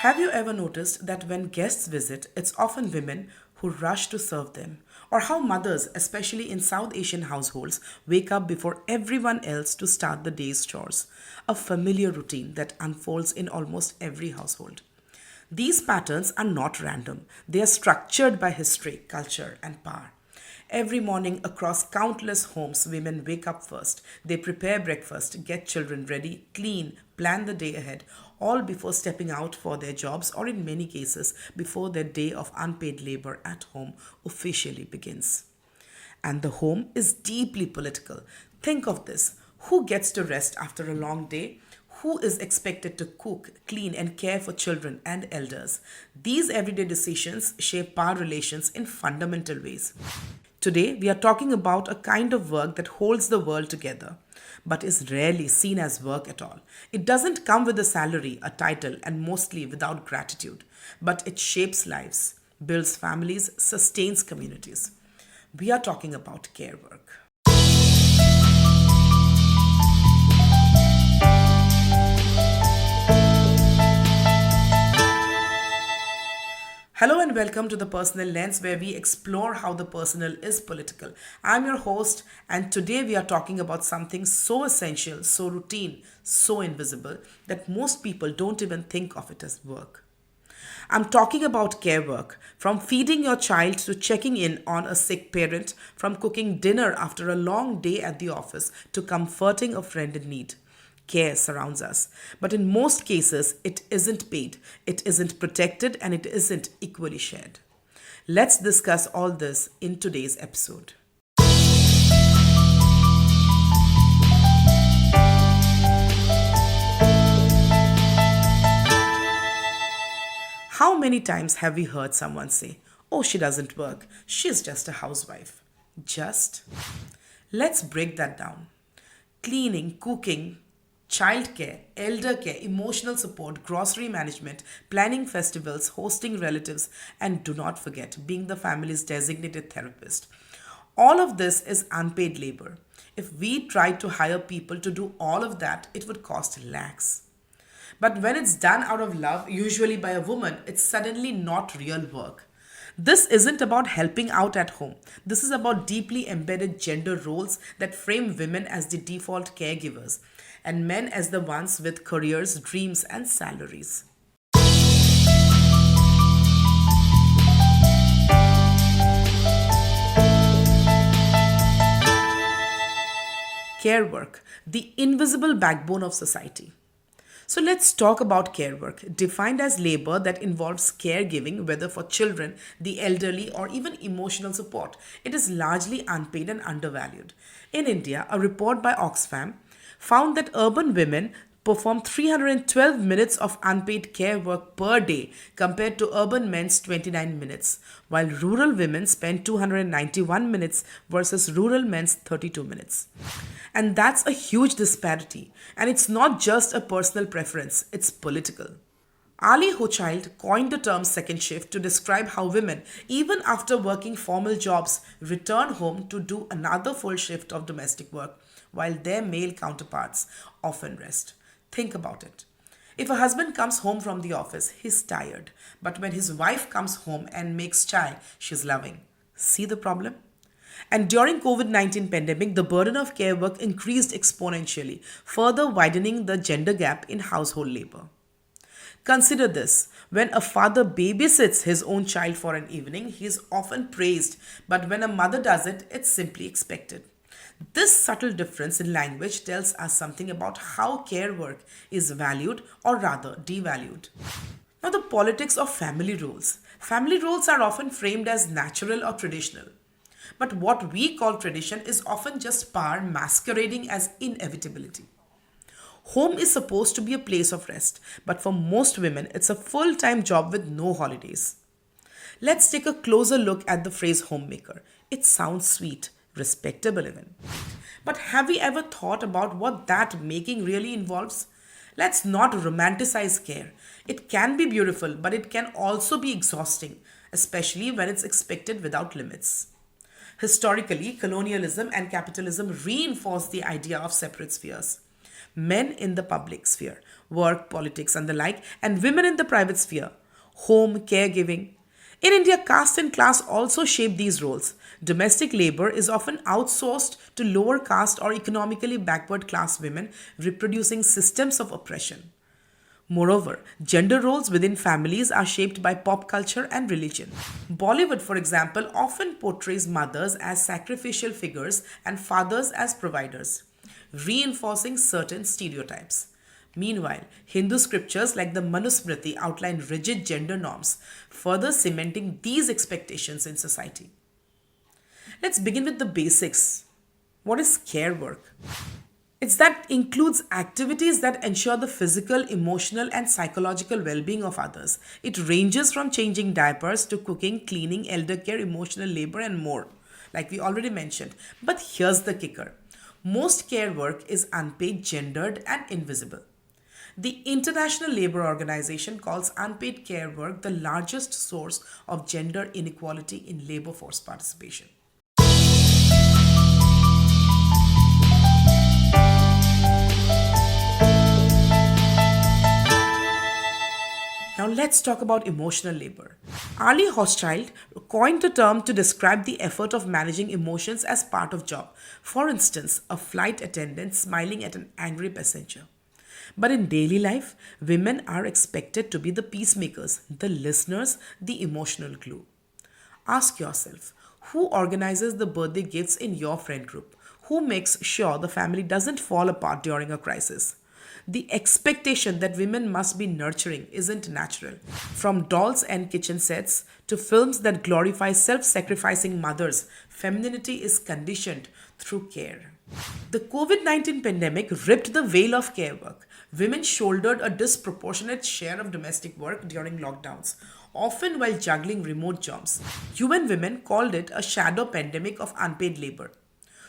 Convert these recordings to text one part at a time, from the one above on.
Have you ever noticed that when guests visit, it's often women who rush to serve them? Or how mothers, especially in South Asian households, wake up before everyone else to start the day's chores? A familiar routine that unfolds in almost every household. These patterns are not random, they are structured by history, culture, and power. Every morning across countless homes, women wake up first. They prepare breakfast, get children ready, clean, plan the day ahead, all before stepping out for their jobs or, in many cases, before their day of unpaid labor at home officially begins. And the home is deeply political. Think of this: who gets to rest after a long day? Who is expected to cook, clean, and care for children and elders? These everyday decisions shape power relations in fundamental ways. Today, we are talking about a kind of work that holds the world together, but is rarely seen as work at all. It doesn't come with a salary, a title, and mostly without gratitude, but it shapes lives, builds families, sustains communities. We are talking about care work. Hello and welcome to the Personal Lens, where we explore how the personal is political. I'm your host, and today we are talking about something so essential, so routine, so invisible that most people don't even think of it as work. I'm talking about care work, from feeding your child to checking in on a sick parent, from cooking dinner after a long day at the office to comforting a friend in need. Care surrounds us, but in most cases, it isn't paid, it isn't protected, and it isn't equally shared. Let's discuss all this in today's episode. How many times have we heard someone say, "Oh, she doesn't work, she's just a housewife"? Just? Let's break that down. Cleaning, cooking, childcare, elder care, emotional support, grocery management, planning festivals, hosting relatives, and do not forget being the family's designated therapist. All of this is unpaid labor. If we tried to hire people to do all of that, it would cost lakhs. But when it's done out of love, usually by a woman, it's suddenly not real work. This isn't about helping out at home. This is about deeply embedded gender roles that frame women as the default caregivers and men as the ones with careers, dreams, and salaries. Care work, the invisible backbone of society. So let's talk about care work, defined as labor that involves caregiving, whether for children, the elderly, or even emotional support. It is largely unpaid and undervalued. In India, a report by Oxfam found that urban women perform 312 minutes of unpaid care work per day compared to urban men's 29 minutes, while rural women spend 291 minutes versus rural men's 32 minutes. And that's a huge disparity. And it's not just a personal preference, it's political. Ali Hochschild coined the term second shift to describe how women, even after working formal jobs, return home to do another full shift of domestic work, while their male counterparts often rest. Think about it. If a husband comes home from the office, he's tired. But when his wife comes home and makes chai, she's loving. See the problem? And during COVID-19 pandemic, the burden of care work increased exponentially, further widening the gender gap in household labor. Consider this: when a father babysits his own child for an evening, he is often praised, but when a mother does it, it's simply expected. This subtle difference in language tells us something about how care work is valued, or rather devalued. Now, the politics of family roles. Family roles are often framed as natural or traditional. But what we call tradition is often just power masquerading as inevitability. Home is supposed to be a place of rest, but for most women, it's a full time job with no holidays. Let's take a closer look at the phrase homemaker. It sounds sweet, respectable even. But have we ever thought about what that making really involves? Let's not romanticize care. It can be beautiful, but it can also be exhausting, especially when it's expected without limits. Historically, colonialism and capitalism reinforced the idea of separate spheres. Men in the public sphere, work, politics, and the like, and women in the private sphere, home, caregiving. In India, caste and class also shape these roles. Domestic labor is often outsourced to lower caste or economically backward class women, reproducing systems of oppression. Moreover, gender roles within families are shaped by pop culture and religion. Bollywood, for example, often portrays mothers as sacrificial figures and fathers as providers, reinforcing certain stereotypes. Meanwhile, Hindu scriptures like the Manusmriti outline rigid gender norms, further cementing these expectations in society. Let's begin with the basics. What is care work? It's that includes activities that ensure the physical, emotional, and psychological well being of others. It ranges from changing diapers to cooking, cleaning, elder care, emotional labor, and more, like we already mentioned. But here's the kicker: most care work is unpaid, gendered, and invisible. The International Labour Organization calls unpaid care work the largest source of gender inequality in labor force participation. Now let's talk about emotional labor. Ali Hochschild coined the term to describe the effort of managing emotions as part of job. For instance, a flight attendant smiling at an angry passenger. But in daily life, women are expected to be the peacemakers, the listeners, the emotional glue. Ask yourself, who organizes the birthday gifts in your friend group? Who makes sure the family doesn't fall apart during a crisis? The expectation that women must be nurturing isn't natural. From dolls and kitchen sets to films that glorify self sacrificing mothers, femininity is conditioned through care. The COVID 19 pandemic ripped the veil of care work. Women shouldered a disproportionate share of domestic work during lockdowns, often while juggling remote jobs. UN Women called it a shadow pandemic of unpaid labor.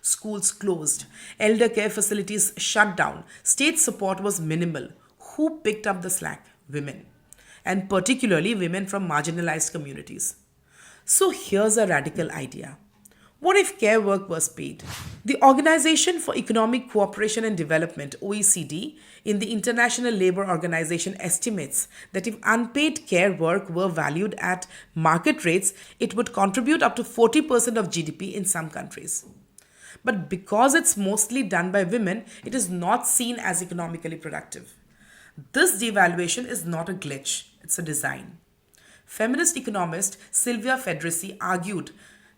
Schools closed, elder care facilities shut down, state support was minimal. Who picked up the slack? Women. And particularly women from marginalized communities. So here's a radical idea. What if care work was paid? The Organization for Economic Cooperation and Development, OECD, in the International Labour Organization estimates that if unpaid care work were valued at market rates, it would contribute up to 40% of GDP in some countries. But because it's mostly done by women, it is not seen as economically productive. This devaluation is not a glitch, it's a design. Feminist economist Sylvia Federici argued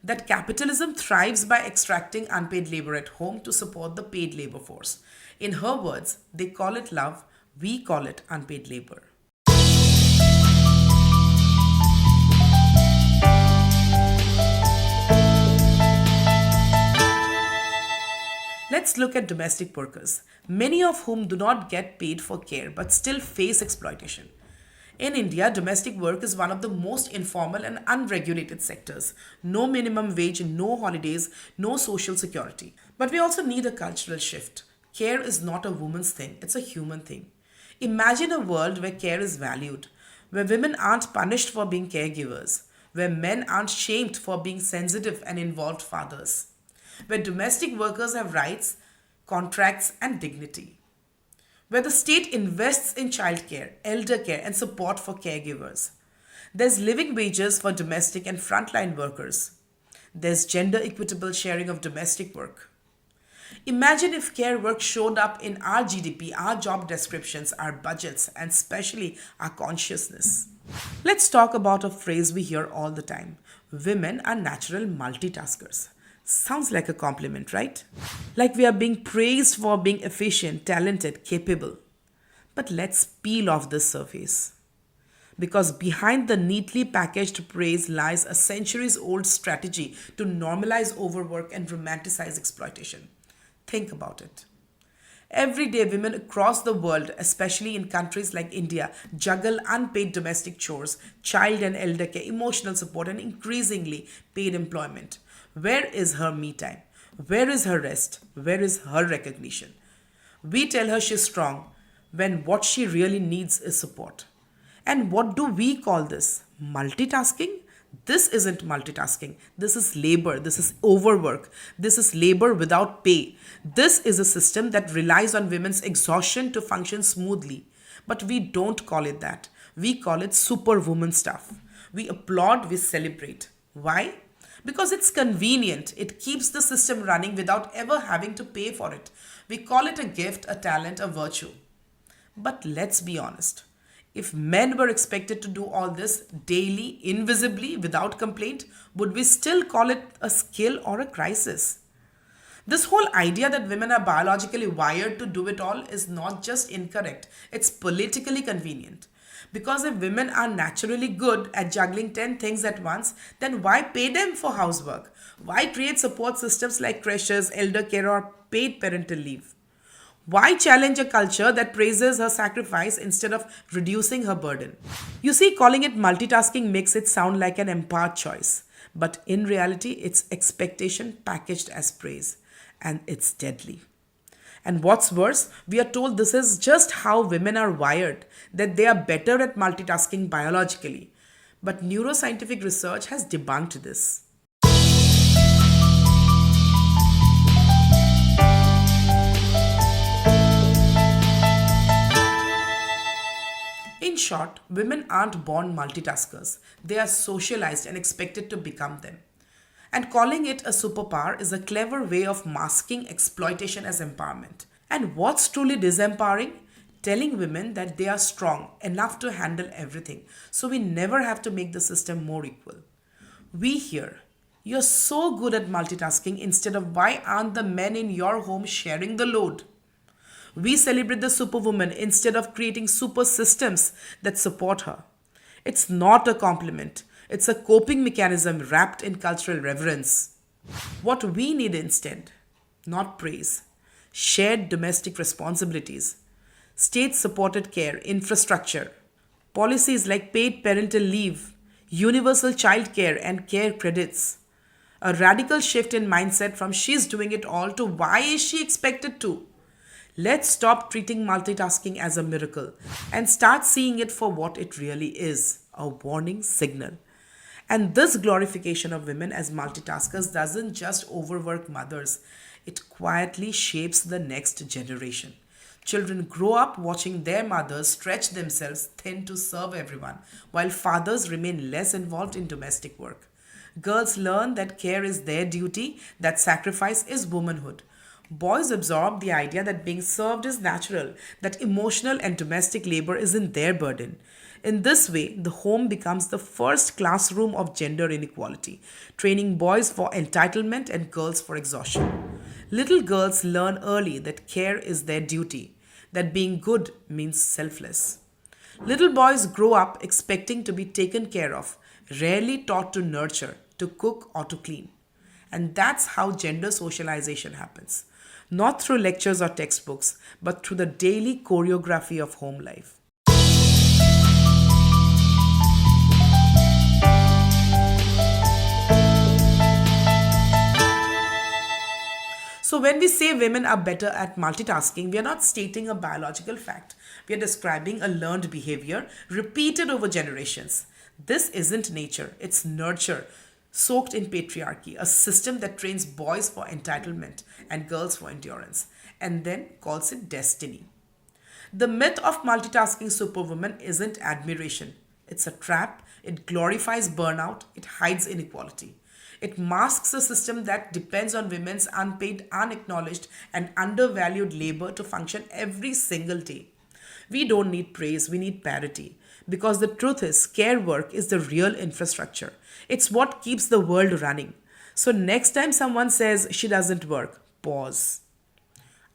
that capitalism thrives by extracting unpaid labor at home to support the paid labor force. In her words, they call it love, we call it unpaid labor. Let's look at domestic workers, many of whom do not get paid for care but still face exploitation. In India, domestic work is one of the most informal and unregulated sectors. No minimum wage, no holidays, no social security. But we also need a cultural shift. Care is not a woman's thing, it's a human thing. Imagine a world where care is valued, where women aren't punished for being caregivers, where men aren't shamed for being sensitive and involved fathers, where domestic workers have rights, contracts, and dignity, where the state invests in childcare, elder care, and support for caregivers. There's living wages for domestic and frontline workers. There's gender equitable sharing of domestic work. Imagine if care work showed up in our GDP, our job descriptions, our budgets, and especially our consciousness. Let's talk about a phrase we hear all the time: women are natural multitaskers. Sounds like a compliment, right? Like we are being praised for being efficient, talented, capable. But let's peel off this surface. Because behind the neatly packaged praise lies a centuries old strategy to normalize overwork and romanticize exploitation. Think about it. Every day, women across the world, especially in countries like India, juggle unpaid domestic chores, child and elder care, emotional support, and increasingly paid employment. Where is her me time? Where is her rest? Where is her recognition? We tell her she's strong when what she really needs is support. And what do we call this? Multitasking? This isn't multitasking. This is labor. This is overwork. This is labor without pay. This is a system that relies on women's exhaustion to function smoothly. But we don't call it that. We call it superwoman stuff. We applaud, we celebrate. Why? Because it's convenient. It keeps the system running without ever having to pay for it. We call it a gift, a talent, a virtue. But let's be honest. If men were expected to do all this daily, invisibly, without complaint, would we still call it a skill or a crisis? This whole idea that women are biologically wired to do it all is not just incorrect, it's politically convenient. Because if women are naturally good at juggling 10 things at once, then why pay them for housework? Why create support systems like creches, elder care, or paid parental leave? Why challenge a culture that praises her sacrifice instead of reducing her burden? You see, calling it multitasking makes it sound like an empowered choice. But in reality, it's expectation packaged as praise. And it's deadly. And what's worse, we are told this is just how women are wired, that they are better at multitasking biologically. But neuroscientific research has debunked this. In short, women aren't born multitaskers. They are socialized and expected to become them. And calling it a superpower is a clever way of masking exploitation as empowerment. And what's truly disempowering? Telling women that they are strong enough to handle everything, so we never have to make the system more equal. We hear, you're so good at multitasking instead of why aren't the men in your home sharing the load? We celebrate the superwoman instead of creating super systems that support her. It's not a compliment, it's a coping mechanism wrapped in cultural reverence. What we need instead, not praise, shared domestic responsibilities, state supported care, infrastructure, policies like paid parental leave, universal child care, and care credits. A radical shift in mindset from she's doing it all to why is she expected to? Let's stop treating multitasking as a miracle and start seeing it for what it really is, a warning signal. And this glorification of women as multitaskers doesn't just overwork mothers, it quietly shapes the next generation. Children grow up watching their mothers stretch themselves thin to serve everyone, while fathers remain less involved in domestic work. Girls learn that care is their duty, that sacrifice is womanhood. Boys absorb the idea that being served is natural, that emotional and domestic labor isn't their burden. In this way, the home becomes the first classroom of gender inequality, training boys for entitlement and girls for exhaustion. Little girls learn early that care is their duty, that being good means selfless. Little boys grow up expecting to be taken care of, rarely taught to nurture, to cook, or to clean. And that's how gender socialization happens. Not through lectures or textbooks, but through the daily choreography of home life. So, when we say women are better at multitasking, we are not stating a biological fact. We are describing a learned behavior repeated over generations. This isn't nature, it's nurture, soaked in patriarchy, a system that trains boys for entitlement and girls for endurance, and then calls it destiny. The myth of multitasking superwoman isn't admiration, it's a trap. It glorifies burnout, it hides inequality. It masks a system that depends on women's unpaid, unacknowledged, and undervalued labor to function every single day. We don't need praise, we need parity. Because the truth is, care work is the real infrastructure. It's what keeps the world running. So, next time someone says she doesn't work, pause.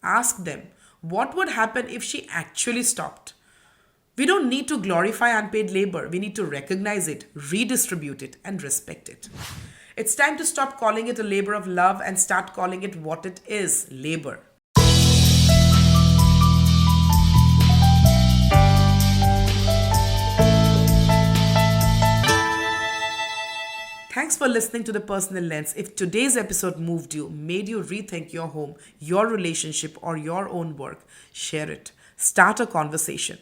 Ask them, what would happen if she actually stopped? We don't need to glorify unpaid labor. We need to recognize it, redistribute it, and respect it. It's time to stop calling it a labor of love and start calling it what it is, labor. Thanks for listening to The Personal Lens. If today's episode moved you, made you rethink your home, your relationship, or your own work, share it. Start a conversation.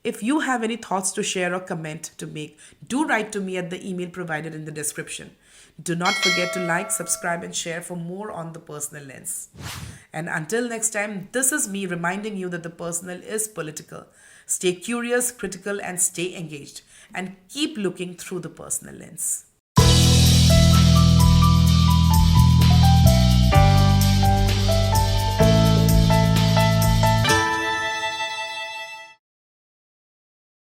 If you have any thoughts to share or comment to make, do write to me at the email provided in the description. Do not forget to like, subscribe, and share for more on the personal lens. And until next time, this is me reminding you that the personal is political. Stay curious, critical, and stay engaged. And keep looking through the personal lens.